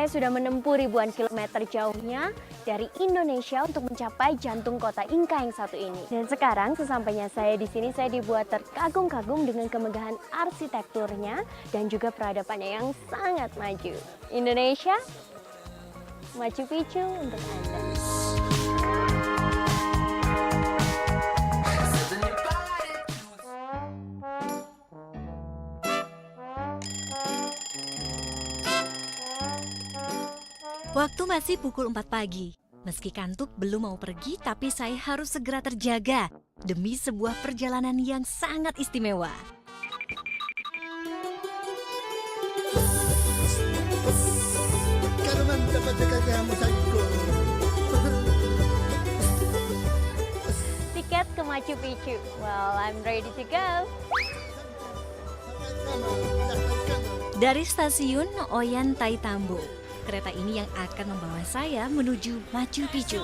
Saya sudah menempuh ribuan kilometer jauhnya dari Indonesia untuk mencapai jantung kota Inka yang satu ini. Dan sekarang sesampainya saya di sini, saya dibuat terkagum-kagum dengan kemegahan arsitekturnya dan juga peradabannya yang sangat maju. Indonesia, Machu Picchu untuk Anda. Waktu masih pukul 4 pagi. Meski kantuk belum mau pergi, tapi saya harus segera terjaga demi sebuah perjalanan yang sangat istimewa. Tiket ke Machu Picchu. Well, I'm ready to go. Dari stasiun Ollantay Tambo, kereta ini yang akan membawa saya menuju Machu Picchu.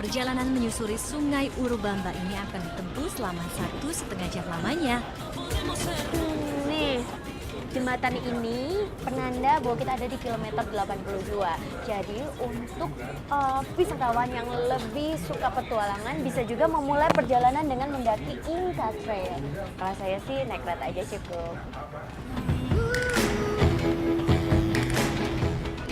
Perjalanan menyusuri Sungai Urubamba ini akan ditempuh selama 1,5 jam lamanya. Nih, jembatan ini penanda bahwa kita ada di kilometer 82. Jadi untuk wisatawan yang lebih suka petualangan bisa juga memulai perjalanan dengan mendaki Inca Trail. Kalau saya sih naik kereta aja cukup.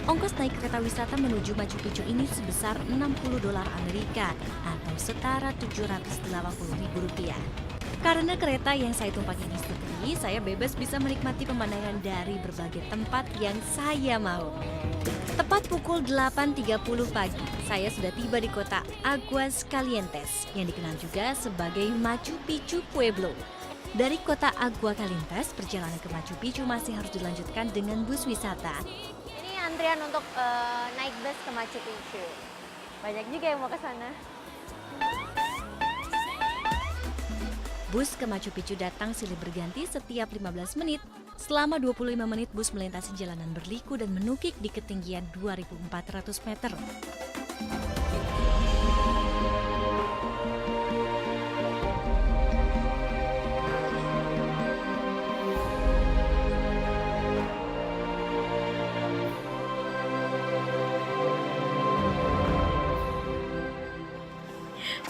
Ongkos naik kereta wisata menuju Machu Picchu ini sebesar $60 Amerika atau setara Rp780.000. Karena kereta yang saya tumpangi ini sepi, saya bebas bisa menikmati pemandangan dari berbagai tempat yang saya mau. Tepat pukul 8.30 pagi, saya sudah tiba di kota Aguas Calientes yang dikenal juga sebagai Machu Picchu Pueblo. Dari kota Aguas Calientes, perjalanan ke Machu Picchu masih harus dilanjutkan dengan bus wisata. Ini antrian untuk naik bus ke Machu Picchu. Banyak juga yang mau ke sana. Bus ke Machu Picchu datang silih berganti setiap 15 menit. Selama 25 menit bus melintasi jalanan berliku dan menukik di ketinggian 2.400 meter.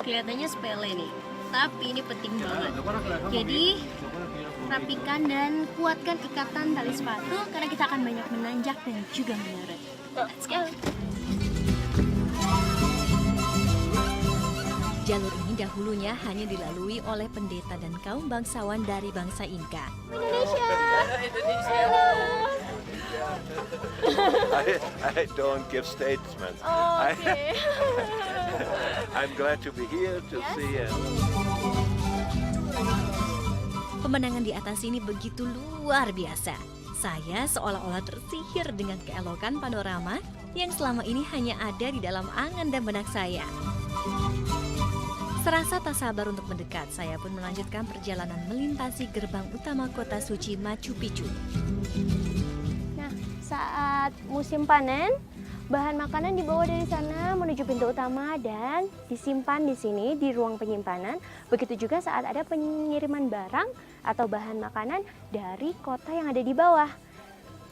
Kelihatannya sepele nih, tapi ini penting banget. Jadi rapikan dan kuatkan ikatan tali sepatu karena kita akan banyak menanjak dan juga menurun. Let's go! Jalur ini dahulunya hanya dilalui oleh pendeta dan kaum bangsawan dari bangsa Inka. Indonesia! I don't give statements. Oh, okay. I'm glad to be here to see it. Pemandangan di atas ini begitu luar biasa. Saya seolah-olah tersihir dengan keelokan panorama yang selama ini hanya ada di dalam angan dan benak saya. Serasa tak sabar untuk mendekat, saya pun melanjutkan perjalanan melintasi gerbang utama kota suci Machu Picchu. Nah, saat musim panen, bahan makanan dibawa dari sana menuju pintu utama dan disimpan di sini di ruang penyimpanan. Begitu juga saat ada pengiriman barang atau bahan makanan dari kota yang ada di bawah.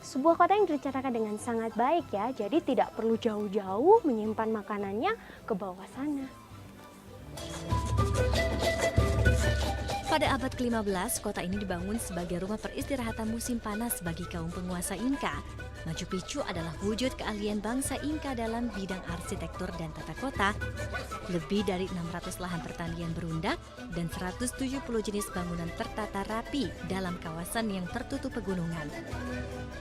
Sebuah kota yang direncanakan dengan sangat baik ya, jadi tidak perlu jauh-jauh menyimpan makanannya ke bawah sana. Pada abad ke-15, kota ini dibangun sebagai rumah peristirahatan musim panas bagi kaum penguasa Inka. Machu Picchu adalah wujud keahlian bangsa Inka dalam bidang arsitektur dan tata kota. Lebih dari 600 lahan pertanian berundak dan 170 jenis bangunan tertata rapi dalam kawasan yang tertutup pegunungan.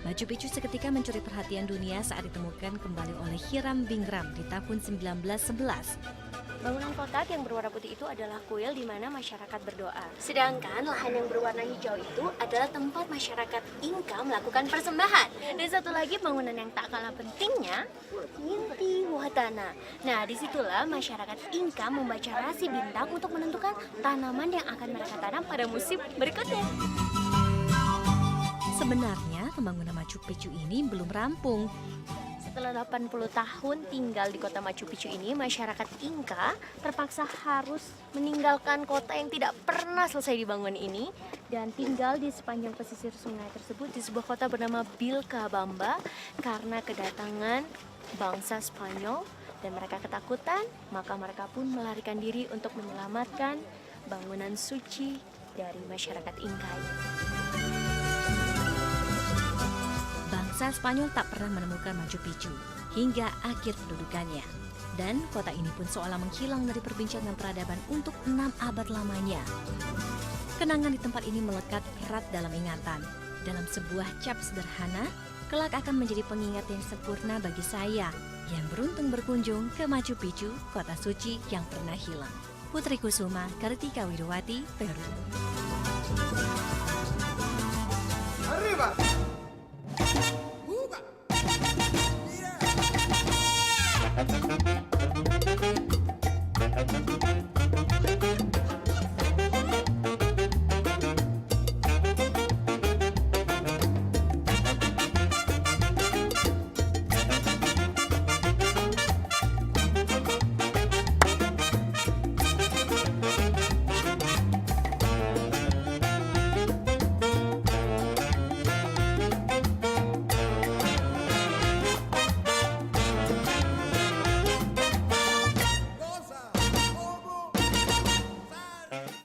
Machu Picchu seketika mencuri perhatian dunia saat ditemukan kembali oleh Hiram Bingham di tahun 1911. Bangunan kotak yang berwarna putih itu adalah kuil di mana masyarakat berdoa. Sedangkan lahan yang berwarna hijau itu adalah tempat masyarakat Inka melakukan persembahan. Dan satu lagi bangunan yang tak kalah pentingnya, Intihuatana. Nah, disitulah masyarakat Inka membaca rasi bintang untuk menentukan tanaman yang akan mereka tanam pada musim berikutnya. Sebenarnya pembangunan Machu Picchu ini belum rampung. Setelah 80 tahun tinggal di kota Machu Picchu ini, masyarakat Inca terpaksa harus meninggalkan kota yang tidak pernah selesai dibangun ini dan tinggal di sepanjang pesisir sungai tersebut di sebuah kota bernama Vilcabamba karena kedatangan bangsa Spanyol dan mereka ketakutan, maka mereka pun melarikan diri untuk menyelamatkan bangunan suci dari masyarakat Inca ini. Bangsa Spanyol tak pernah menemukan Machu Picchu hingga akhir pendudukannya. Dan kota ini pun seolah menghilang dari perbincangan peradaban untuk 6 abad lamanya. Kenangan di tempat ini melekat erat dalam ingatan. Dalam sebuah cap sederhana, kelak akan menjadi pengingat yang sempurna bagi saya yang beruntung berkunjung ke Machu Picchu, kota suci yang pernah hilang. Putri Kusuma, Kartika Widowati, Peru.